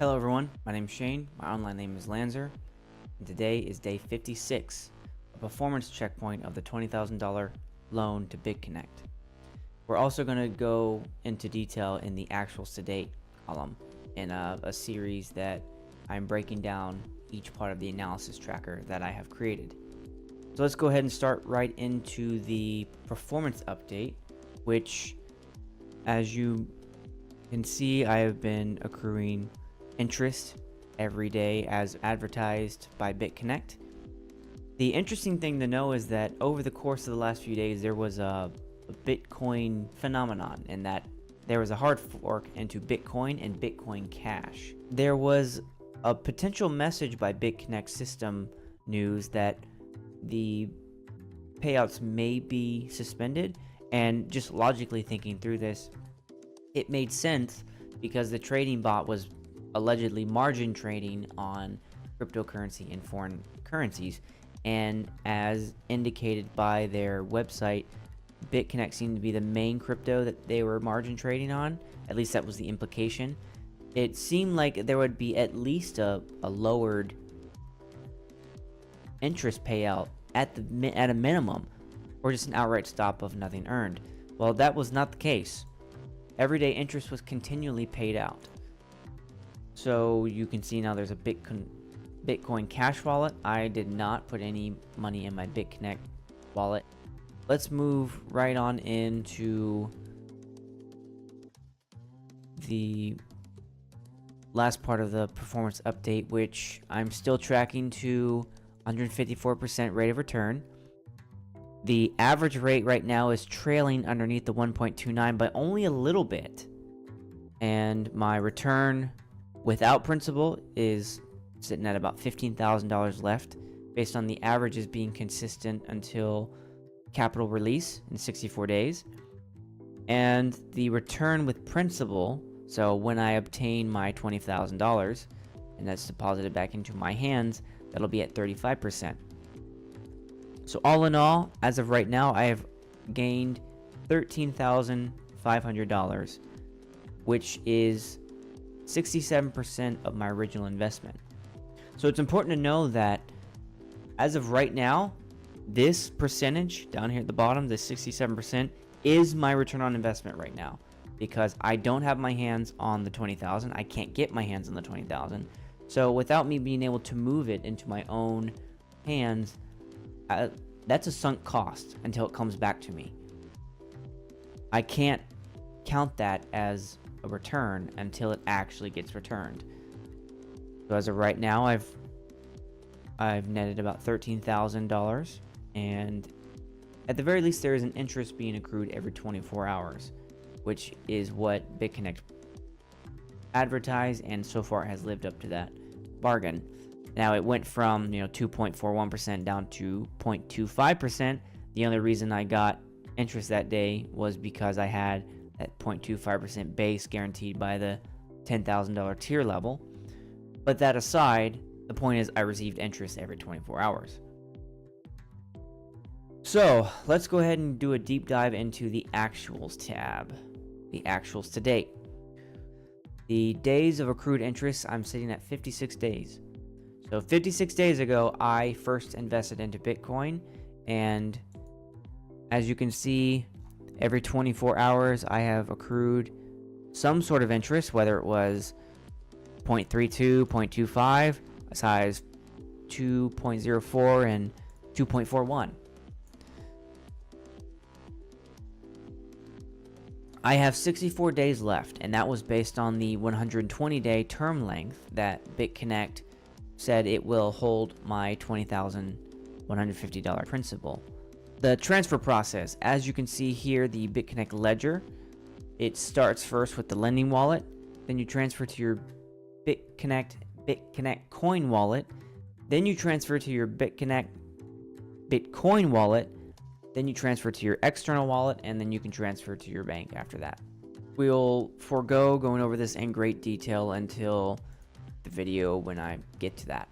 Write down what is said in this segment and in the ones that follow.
Hello everyone, my name is Shane, my online name is Lanzer, and today is day 56, a performance checkpoint of the $20,000 loan to BitConnect. We're also going to go into detail in the actuals to date column in a series that I'm breaking down each part of the analysis tracker that I have created. So let's go ahead and start right into the performance update, which, as you can see, I have been accruing interest every day as advertised by BitConnect. The interesting thing to know is that over the course of the last few days there was a Bitcoin phenomenon in that there was a hard fork into Bitcoin and Bitcoin Cash. There was a potential message by BitConnect system news that the payouts may be suspended, and just logically thinking through this, it made sense because the trading bot was allegedly margin trading on cryptocurrency and foreign currencies, and as indicated by their website, BitConnect seemed to be the main crypto that they were margin trading on. At least that was the implication. It seemed like there would be at least a lowered interest payout at a minimum, or just an outright stop of nothing earned. Well, that was not the case. Everyday interest was continually paid out. So you can see now there's a Bitcoin Cash wallet. I did not put any money in my BitConnect wallet. Let's move right on into the last part of the performance update, which I'm still tracking to 154% rate of return. The average rate right now is trailing underneath the 1.29 by only a little bit. And my return without principal is sitting at about $15,000 left, based on the averages being consistent until capital release in 64 days. And the return with principal, so when I obtain my $20,000 and that's deposited back into my hands, that'll be at 35%. So all in all, as of right now, I have gained $13,500, which is 67% of my original investment. So it's important to know that as of right now, this percentage down here at the bottom, this 67%, is my return on investment right now, because I don't have my hands on the 20,000. I can't get my hands on the 20,000. So without me being able to move it into my own hands, that's a sunk cost until it comes back to me. I can't count that as a return until it actually gets returned. So as of right now, I've netted about $13,000, and at the very least there is an interest being accrued every 24 hours, which is what BitConnect advertised, and so far has lived up to that bargain. Now it went from 2.41% down to 0.25%. The only reason I got interest that day was because I had that 0.25% base guaranteed by the $10,000 tier level. But that aside, the point is I received interest every 24 hours. So let's go ahead and do a deep dive into the actuals tab, the actuals to date. The days of accrued interest, I'm sitting at 56 days. So 56 days ago, I first invested into Bitcoin, and as you can see, every 24 hours, I have accrued some sort of interest, whether it was 0.32, 0.25, as high as 2.04 and 2.41. I have 64 days left, and that was based on the 120-day term length that BitConnect said it will hold my $20,150 principal. The transfer process, as you can see here, the BitConnect ledger, it starts first with the lending wallet, then you transfer to your BitConnect coin wallet, then you transfer to your BitConnect Bitcoin wallet, then you transfer to your external wallet, and then you can transfer to your bank after that. We'll forego going over this in great detail until the video when I get to that.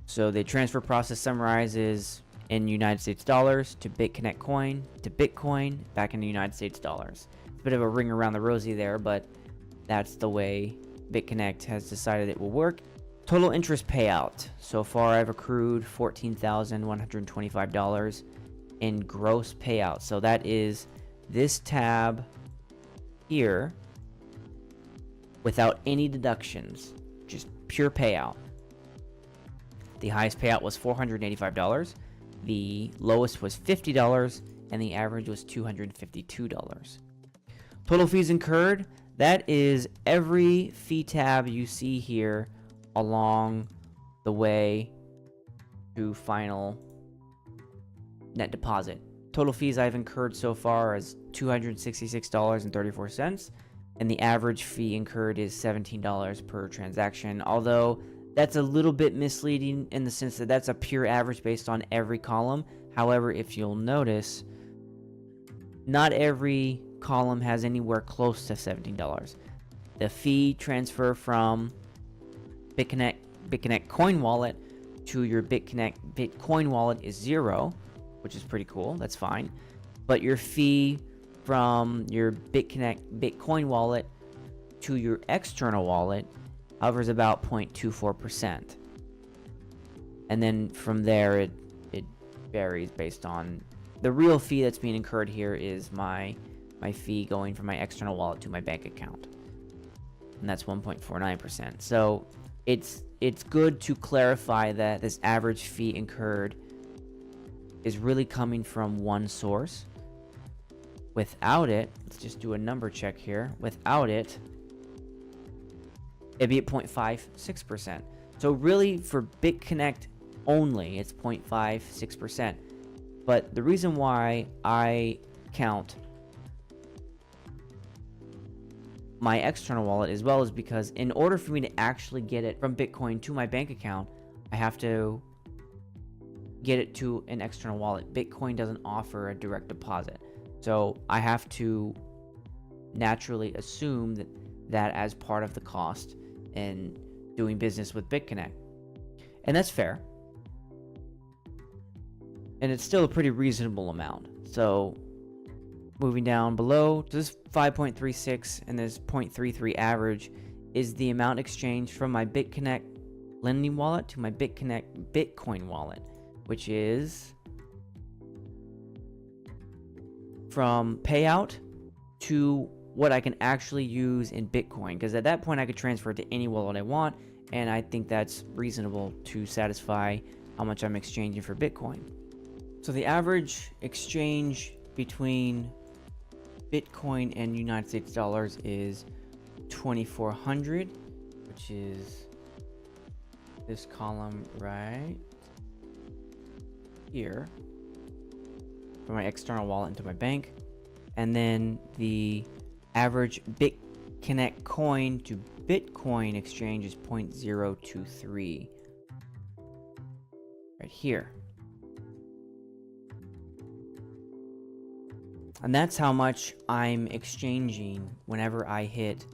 So the transfer process summarizes in United States dollars to BitConnect coin to Bitcoin back into United States dollars. It's a bit of a ring around the rosy there, but that's the way BitConnect has decided it will work. Total interest payout. So far I've accrued $14,125 in gross payout. So that is this tab here without any deductions, just pure payout. The highest payout was $485, the lowest was $50, and the average was $252. Total fees incurred, that is every fee tab you see here along the way to final net deposit. Total fees I've incurred so far is $266.34, and the average fee incurred is $17 per transaction, although that's a little bit misleading in the sense that that's a pure average based on every column. However, if you'll notice, not every column has anywhere close to $17. The fee transfer from BitConnect coin wallet to your BitConnect Bitcoin wallet is 0, which is pretty cool. That's fine. But your fee from your BitConnect Bitcoin wallet to your external wallet hovers about 0.24%. And then from there, it varies based on the real fee that's being incurred here is my fee going from my external wallet to my bank account. And that's 1.49%. So it's good to clarify that this average fee incurred is really coming from one source. Without it, let's just do a number check here. Without it, it'd be at 0.56%. So really for BitConnect only, it's 0.56%. But the reason why I count my external wallet as well is because in order for me to actually get it from Bitcoin to my bank account, I have to get it to an external wallet. Bitcoin doesn't offer a direct deposit. So I have to naturally assume that as part of the cost in doing business with BitConnect. And that's fair. And it's still a pretty reasonable amount. So moving down below, this 5.36 and this 0.33 average is the amount exchanged from my BitConnect lending wallet to my BitConnect Bitcoin wallet, which is from payout to what I can actually use in Bitcoin, because at that point I could transfer it to any wallet I want, and I think that's reasonable to satisfy how much I'm exchanging for Bitcoin. So the average exchange between Bitcoin and United States dollars is 2,400, which is this column right here, from my external wallet into my bank. And then the average BitConnect coin to Bitcoin exchange is 0.023 right here. And that's how much I'm exchanging whenever I hit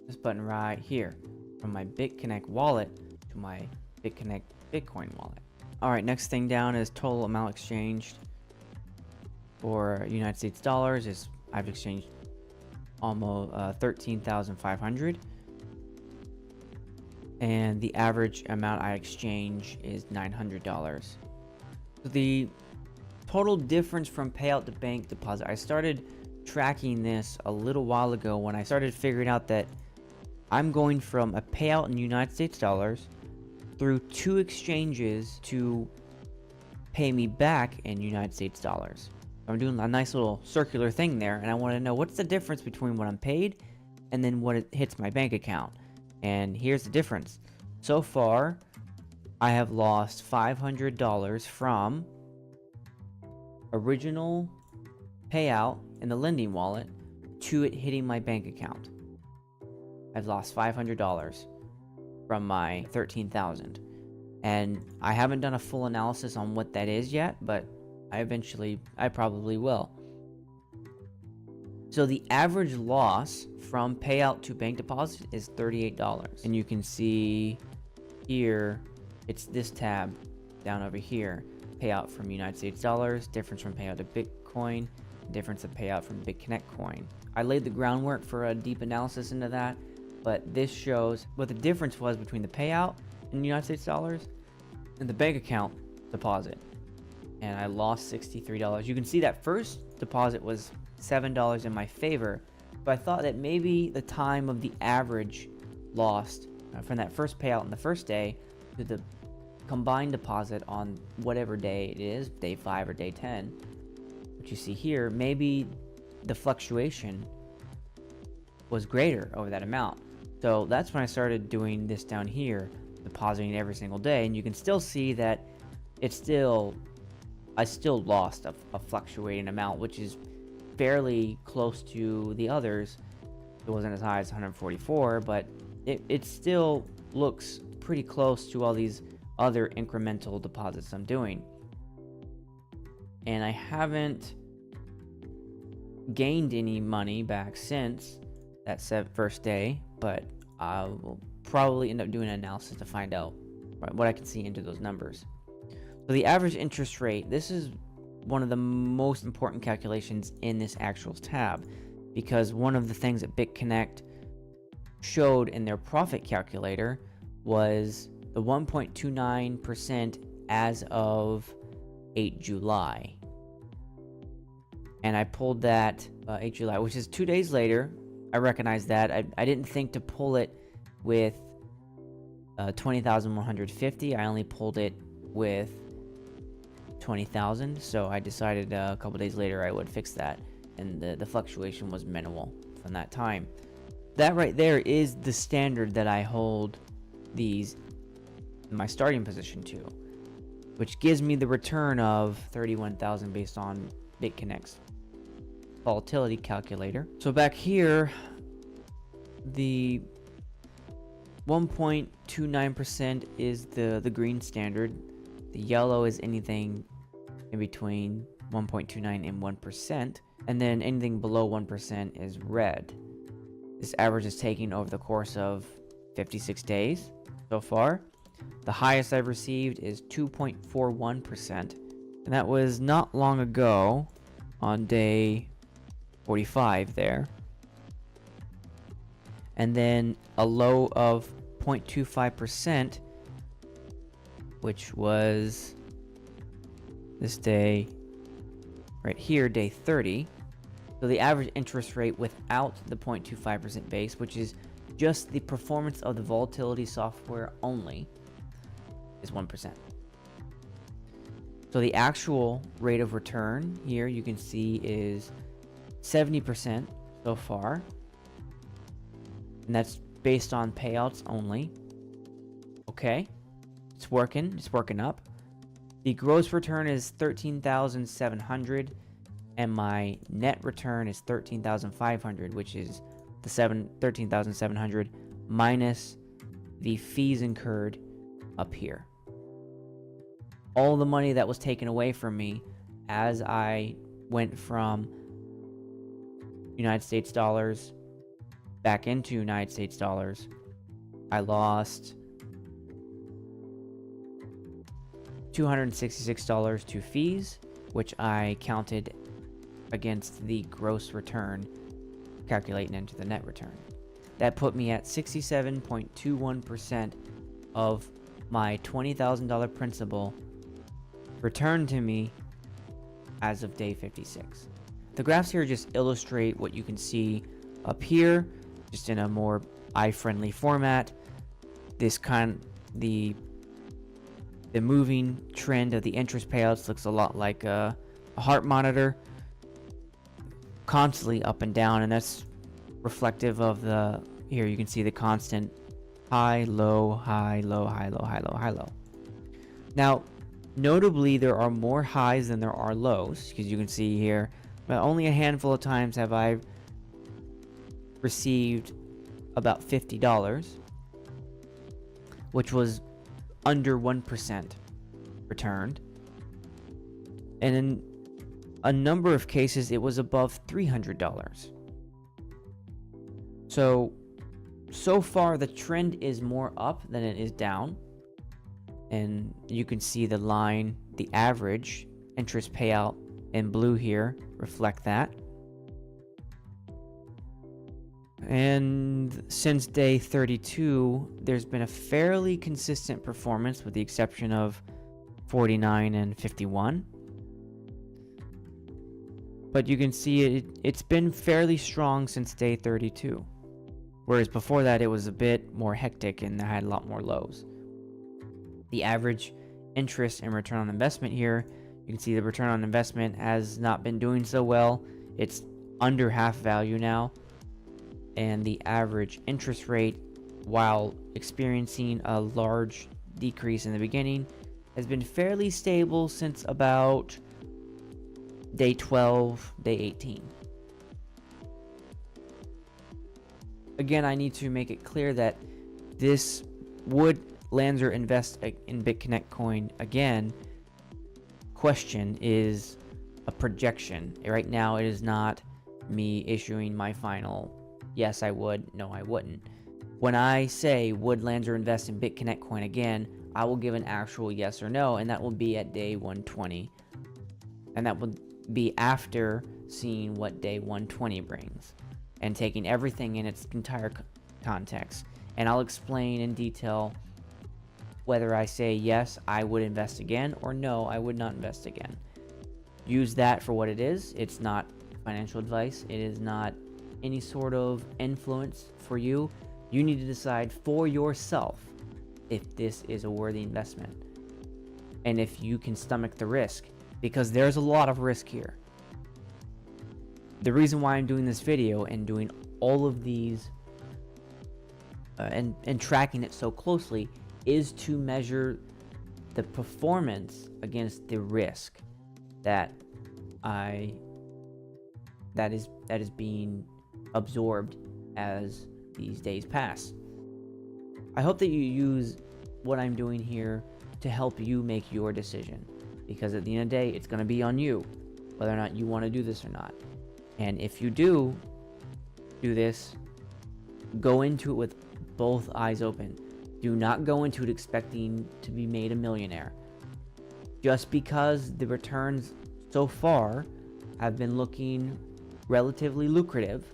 this button right here, from my BitConnect wallet to my BitConnect Bitcoin wallet. Alright, next thing down is total amount exchanged for United States dollars. Is I've exchanged almost 13,500, and the average amount I exchange is $900. So the total difference from payout to bank deposit, I started tracking this a little while ago when I started figuring out that I'm going from a payout in United States dollars through 2 exchanges to pay me back in United States dollars. I'm doing a nice little circular thing there, and I want to know what's the difference between what I'm paid and then what it hits my bank account. And here's the difference. So far, I have lost $500 from original payout in the lending wallet to it hitting my bank account. I've lost $500 from my 13,000, and I haven't done a full analysis on what that is yet, but I probably will. So the average loss from payout to bank deposit is $38, and you can see here it's this tab down over here, payout from United States dollars, difference from payout to Bitcoin, difference of payout from BitConnect coin. I laid the groundwork for a deep analysis into that, but this shows what the difference was between the payout in United States dollars and the bank account deposit. And I lost $63. You can see that first deposit was $7 in my favor, but I thought that maybe the time of the average lost from that first payout on the first day to the combined deposit on whatever day it is, day 5 or day 10, which you see here, maybe the fluctuation was greater over that amount. So that's when I started doing this down here, depositing every single day, and you can still see that I still lost a fluctuating amount, which is fairly close to the others. It wasn't as high as 144, but it still looks pretty close to all these other incremental deposits I'm doing. And I haven't gained any money back since that first day, but I will probably end up doing an analysis to find out what I can see into those numbers. So the average interest rate, this is one of the most important calculations in this actuals tab, because one of the things that BitConnect showed in their profit calculator was the 1.29% as of 8 July. And I pulled that 8 July, which is 2 days later. I recognize that. I didn't think to pull it with 20,150. I only pulled it with 20,000. So I decided a couple days later I would fix that. And the fluctuation was minimal from that time. That right there is the standard that I hold these in my starting position to, which gives me the return of 31,000 based on BitConnect's volatility calculator. So back here, the 1.29% is the green standard. The yellow is anything in between 1.29 and 1%, and then anything below 1% is red. This average is taken over the course of 56 days so far. The highest I've received is 2.41%, and that was not long ago on day 45 there. And then a low of 0.25%, which was this day right here, day 30. So the average interest rate without the 0.25% base, which is just the performance of the volatility software only, is 1%. So the actual rate of return here you can see is 70% so far, and that's based on payouts only. Okay, it's working up. The gross return is 13,700, and my net return is 13,500, which is the 13,700 minus the fees incurred up here. All the money that was taken away from me as I went from United States dollars back into United States dollars, I lost $266 to fees, which I counted against the gross return, calculating into the net return. That put me at 67.21% of my $20,000 principal returned to me as of day 56. The graphs here just illustrate what you can see up here, just in a more eye-friendly format. This the moving trend of the interest payouts looks a lot like a heart monitor, constantly up and down, and that's reflective of here you can see the constant high, low, high, low, high, low, high, low, high, low. Now, notably, there are more highs than there are lows, because you can see here, but only a handful of times have I received about $50, which was under 1% returned. And in a number of cases, it was above $300. So far, the trend is more up than it is down. And you can see the line, the average interest payout in blue here, reflect that. And since day 32, there's been a fairly consistent performance with the exception of 49 and 51. But you can see it's been fairly strong since day 32. Whereas before that, it was a bit more hectic and I had a lot more lows. The average interest and return on investment here, you can see the return on investment has not been doing so well. It's under half value now. And the average interest rate, while experiencing a large decrease in the beginning, has been fairly stable since about day 12, day 18. Again, I need to make it clear that this would Lanzer invest in BitConnect coin again question is a projection. Right now, it is not me issuing my final yes I would, no I wouldn't. When I say would Lanzer invest in BitConnect coin again, I will give an actual yes or no, and that will be at day 120. And that will be after seeing what day 120 brings and taking everything in its entire context. And I'll explain in detail whether I say yes, I would invest again, or no, I would not invest again. Use that for what it is. It's not financial advice. It is not any sort of influence for you. You need to decide for yourself if this is a worthy investment and if you can stomach the risk, because there's a lot of risk here. The reason why I'm doing this video and doing all of these and tracking it so closely is to measure the performance against the risk that is being absorbed as these days pass. I hope that you use what I'm doing here to help you make your decision, because at the end of the day, it's going to be on you whether or not you want to do this or not. And if you do this, go into it with both eyes open. Do not go into it expecting to be made a millionaire. Just because the returns so far have been looking relatively lucrative,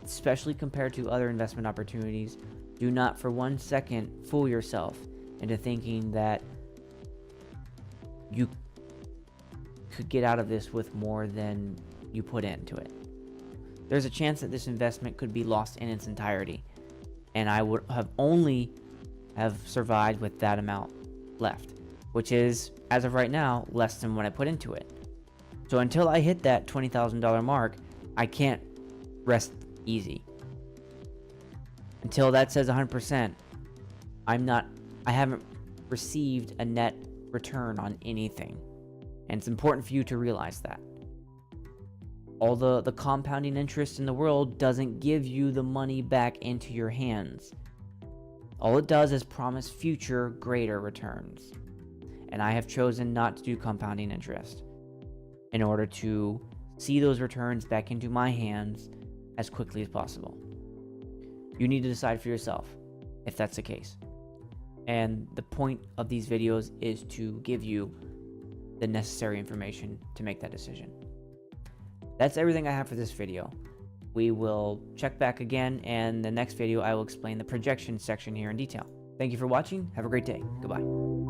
especially compared to other investment opportunities, do not for 1 second fool yourself into thinking that you could get out of this with more than you put into it. There's a chance that this investment could be lost in its entirety, and I would have only have survived with that amount left, which is, as of right now, less than what I put into it. So until I hit that $20,000 mark, I can't rest easy. Until that says 100%, I haven't received a net return on anything. And it's important for you to realize that. All the compounding interest in the world doesn't give you the money back into your hands. All it does is promise future greater returns. And I have chosen not to do compounding interest in order to see those returns back into my hands as quickly as possible. You need to decide for yourself if that's the case. And the point of these videos is to give you the necessary information to make that decision. That's everything I have for this video. We will check back again, and the next video I will explain the projection section here in detail. Thank you for watching. Have a great day. Goodbye.